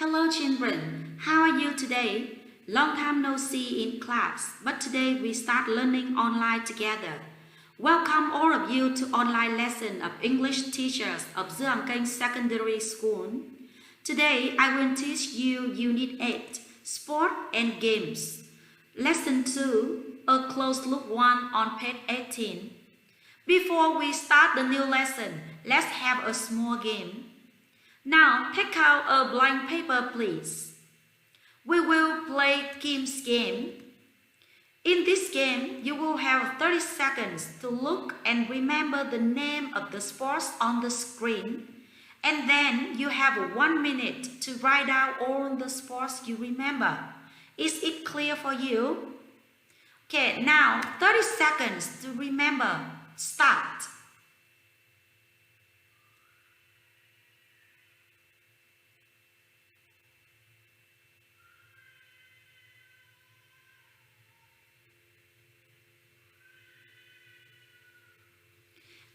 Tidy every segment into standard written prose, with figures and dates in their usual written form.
Hello children, how are you today? Long time no see in class, but today we start learning online together. Welcome all of you to online lesson of English teachers of Dương Kênh Secondary School. Today I will teach you Unit 8, Sport and Games. Lesson 2, a close look 1 on page 18. Before we start the new lesson, let's have a small game. Now, take out a blank paper, please. We will play Kim's game. In this game, you will have 30 seconds to look and remember the name of the sports on the screen. And then you have 1 minute to write down all the sports you remember. Is it clear for you? Okay, now 30 seconds to remember. Start.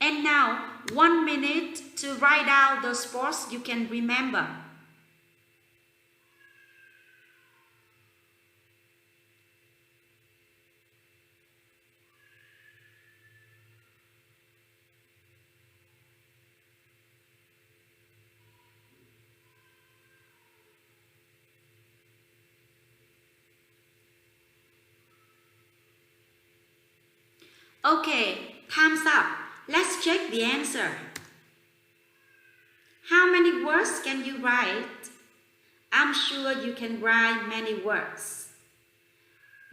And now, 1 minute to write down the sports you can remember. Okay, time's up. Let's check the answer. How many words can you write? I'm sure you can write many words.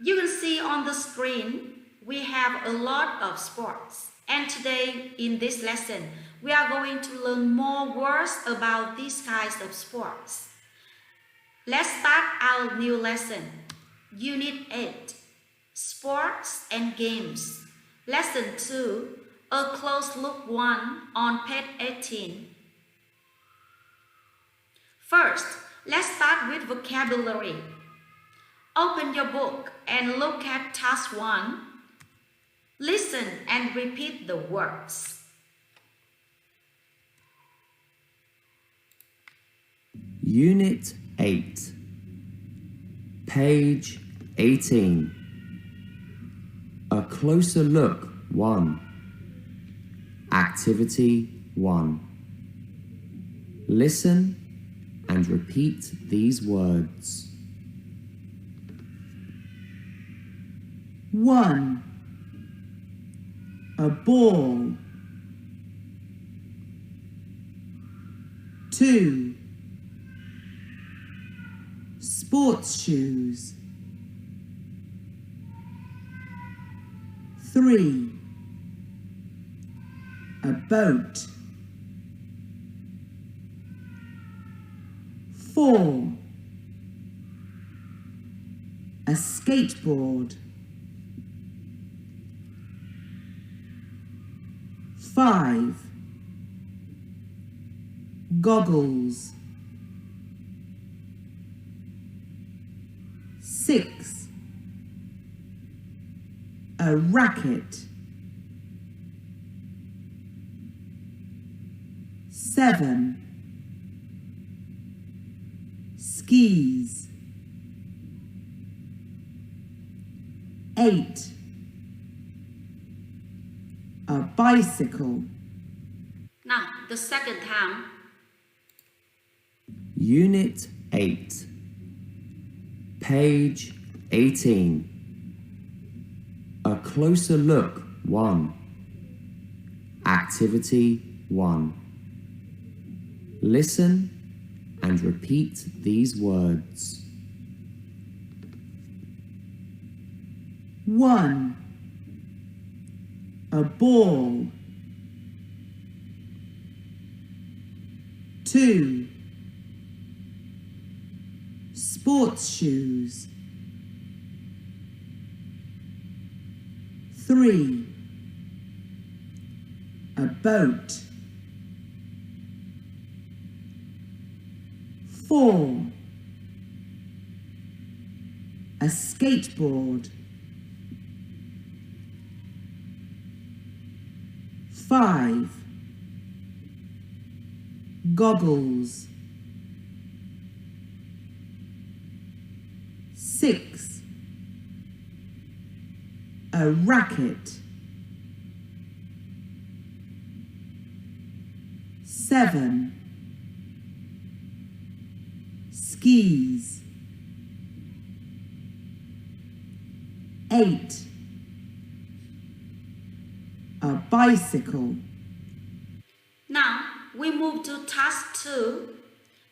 You can see on the screen, we have a lot of sports. And today, in this lesson, we are going to learn more words about these kinds of sports. Let's start our new lesson. Unit 8, Sports and Games. Lesson 2, a close look 1 on page 18. First, let's start with vocabulary. Open your book and look at task 1. Listen and repeat the words. Unit 8, page 18. A closer look 1. Activity 1. Listen and repeat these words. 1. A ball. 2. Sports shoes. 3. A boat. 4. A skateboard. 5. Goggles. 6. A racket. 7. Skis. 8. A bicycle. Now, the second time. Unit 8, page 18. A closer look 1. Activity 1. Listen and repeat these words. 1. A ball. 2. Sports shoes. 3. A boat. 4. A skateboard. 5. Goggles. 6. A racket. 7. Skis. 8. A bicycle. Now we move to task 2.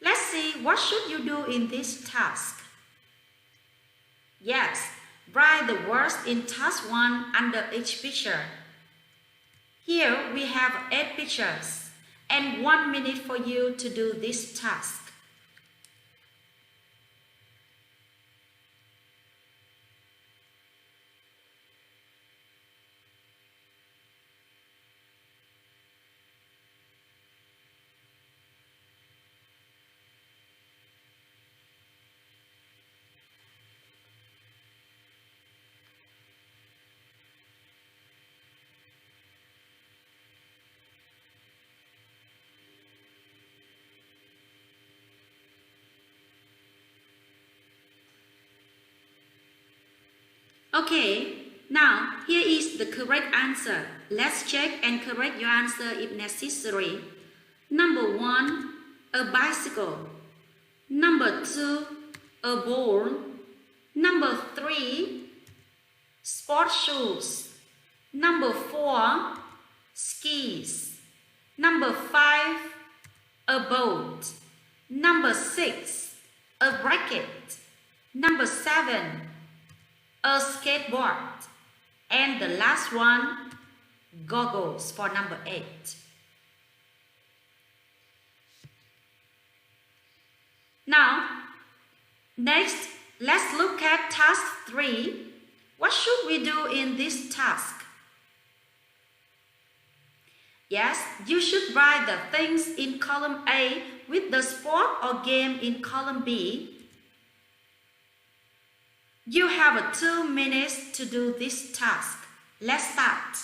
Let's see what should you do in this task. Yes, write the words in task 1 under each picture. Here we have 8 pictures and 1 minute for you to do this task. Okay, now here is the correct answer. Let's check and correct your answer if necessary. Number 1, a bicycle. Number 2, a ball. Number 3, sport shoes. Number 4, skis. Number 5, a boat. Number 6, a racket. Number 7, a skateboard. And the last one, goggles for number 8. Now, next, let's look at task 3. What should we do in this task? Yes, you should write the things in column A with the sport or game in column B. You have 2 minutes to do this task. Let's start.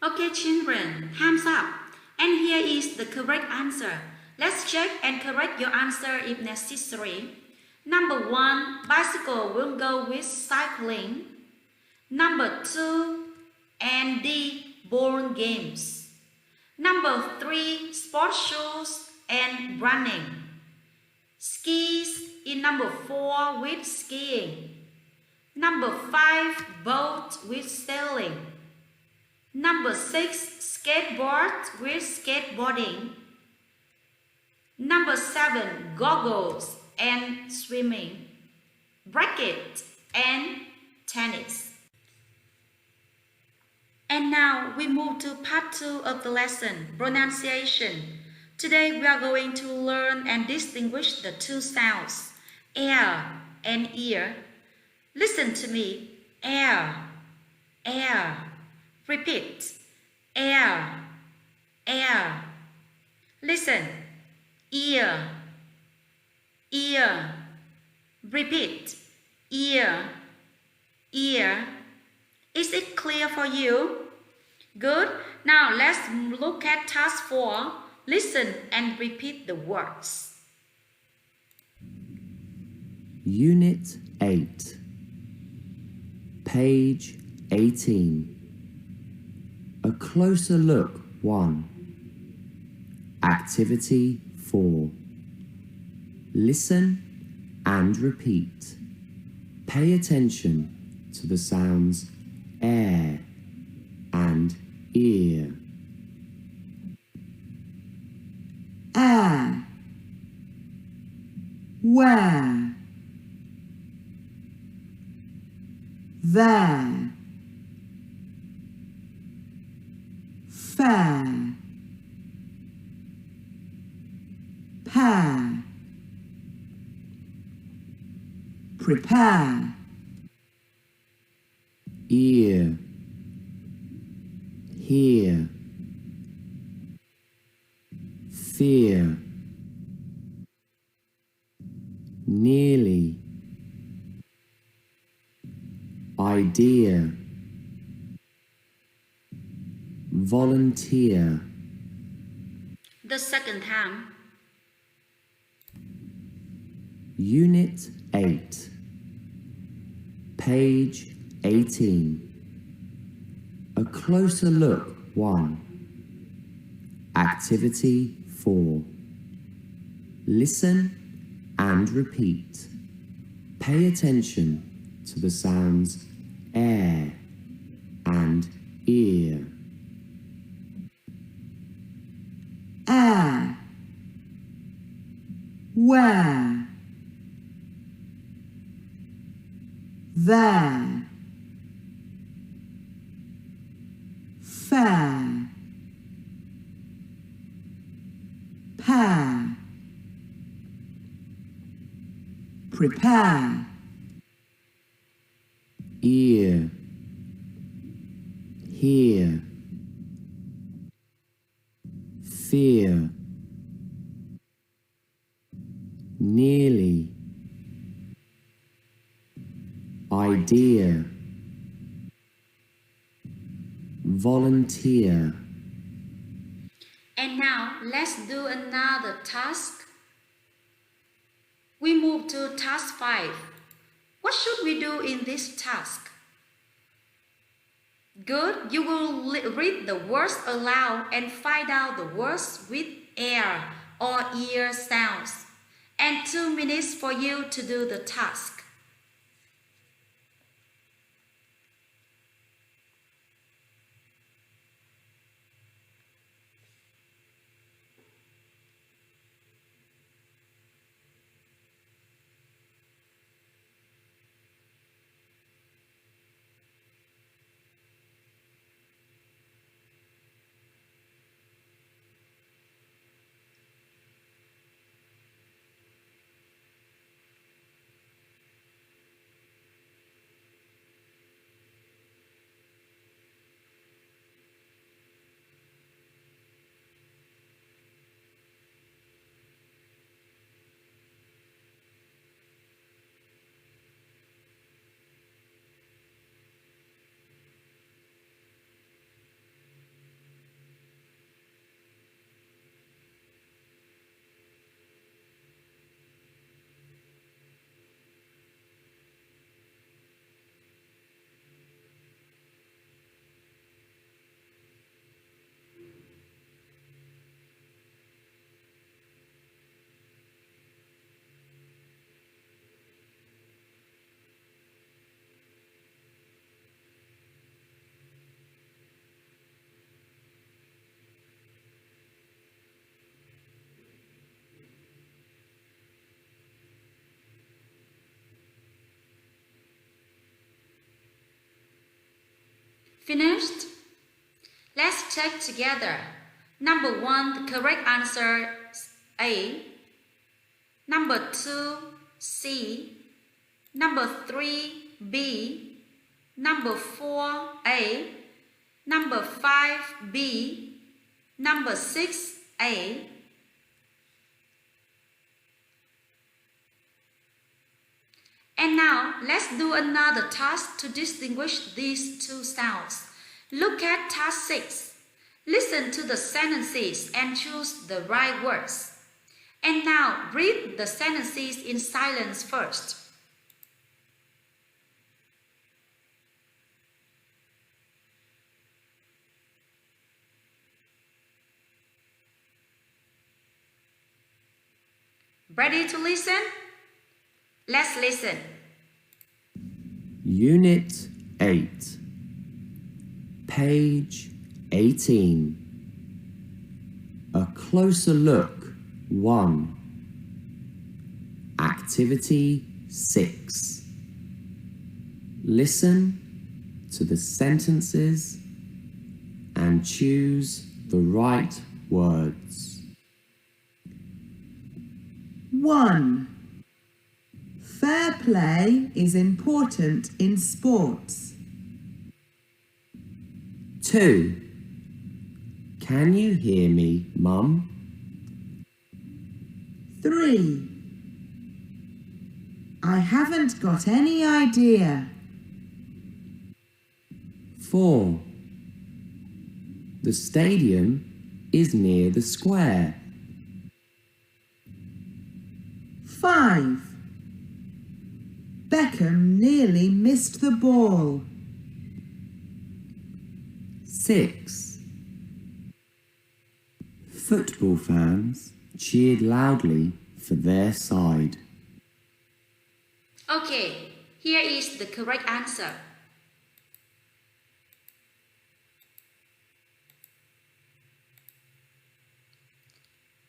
Okay, children, hands up. And here is the correct answer. Let's check and correct your answer if necessary. Number 1, bicycle will go with cycling. Number 2, and D, board games. Number 3, sports shoes and running. Skis in number 4 with skiing. Number 5, boat with sailing. Number 6, skateboard with skateboarding. Number 7, goggles and swimming. Racket and tennis. And now we move to part 2 of the lesson, pronunciation. Today we are going to learn and distinguish the 2 sounds, air and ear. Listen to me, air, air. Repeat, air, air. Listen, ear, ear. Repeat, ear, ear. Is it clear for you? Good. Now let's look at task 4. Listen and repeat the words. Unit 8, page 18. A closer look 1. Activity 4. Listen and repeat. Pay attention to the sounds air and ear. Air. Where. There. Fair. Pair. Prepare. Ear. Hear. Fear. Nearly. Idea. Volunteer. The second time. Unit 8, page 18. A closer look 1. Activity 4. Listen and repeat. Pay attention to the sounds air and ear. Air. Where. There. Fair. Pair. Prepare. Ear. Hear. Fear. Nearly. Idea. Volunteer. And now let's do another task. We move to task 5. What should we do in this task? Good, you will read the words aloud and find out the words with air or ear sounds. And 2 minutes for you to do the task. Finished? Let's check together. Number 1, the correct answer is A. Number 2, C. Number 3, B. Number 4, A. Number 5, B. Number 6, A. And now, let's do another task to distinguish these two sounds. Look at task 6. Listen to the sentences and choose the right words. And now, read the sentences in silence first. Ready to listen? Let's listen. Unit 8, page 18. A closer look 1. Activity 6. Listen to the sentences and choose the right words. 1. Fair play is important in sports. 2. Can you hear me, Mum? 3. I haven't got any idea. 4. The stadium is near the square. 5. Beckham nearly missed the ball. 6. Football fans cheered loudly for their side. Okay, here is the correct answer.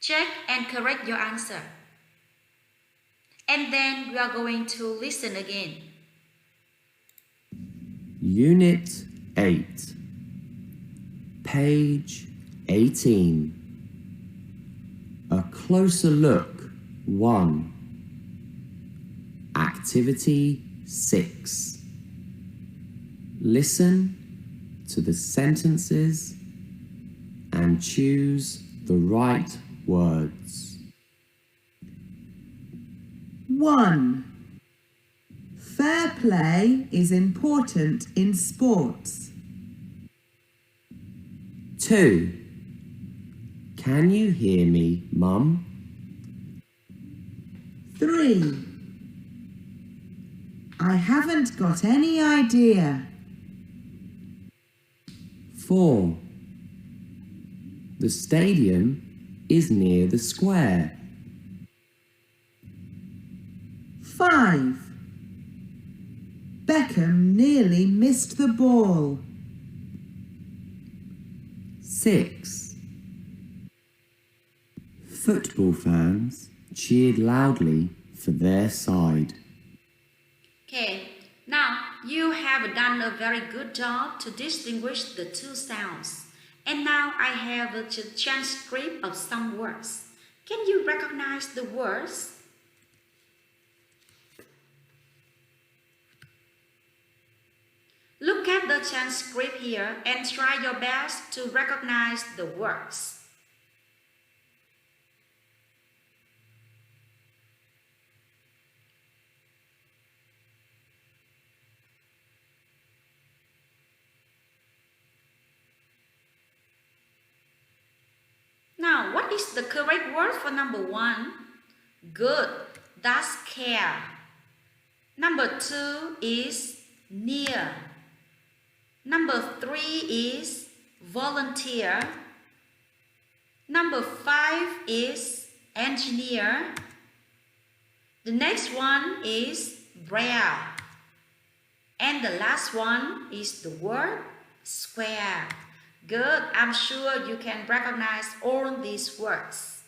Check and correct your answer. And then we are going to listen again. Unit 8, page 18. A closer look 1. Activity 6. Listen to the sentences and choose the right words. 1. Fair play is important in sports. 2. Can you hear me, Mum? 3. I haven't got any idea. 4. The stadium is near the square. 5. Beckham nearly missed the ball. 6. Football fans cheered loudly for their side. Okay, now you have done a very good job to distinguish the two sounds. And now I have a transcript of some words. Can you recognize the words? Look at the transcript here and try your best to recognize the words. Now, what is the correct word for number 1? Good, that's care. Number 2 is near. Number 3 is volunteer. Number 5 is engineer. The next one is braille. And the last one is the word square. Good, I'm sure you can recognize all these words.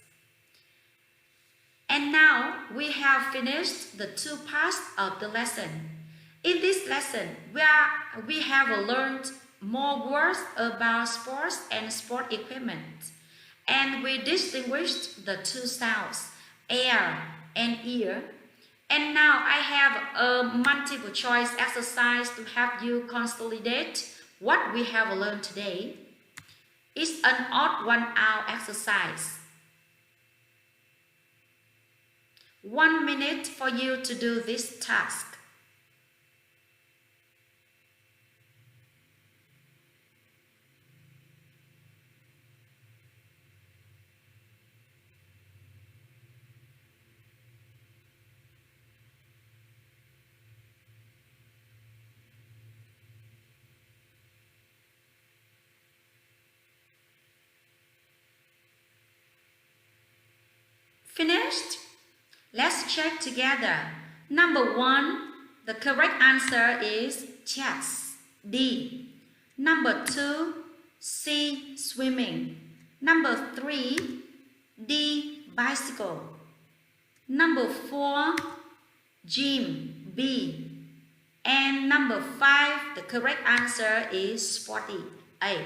And now we have finished the 2 parts of the lesson. In this lesson, we have learned more words about sports and sport equipment. And we distinguished the 2 sounds, air and ear. And now I have a multiple choice exercise to help you consolidate what we have learned today. It's an odd 1-hour exercise. 1 minute for you to do this task. Finished? Let's check together. Number 1, the correct answer is chess, D. Number 2, C, swimming. Number 3, D, bicycle. Number 4, gym, B. And number 5, the correct answer is sporty, A.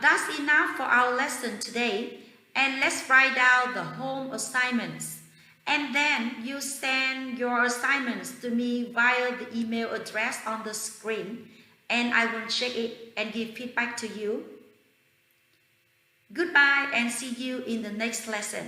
That's enough for our lesson today. And let's write down the home assignments. And then you send your assignments to me via the email address on the screen. And I will check it and give feedback to you. Goodbye and see you in the next lesson.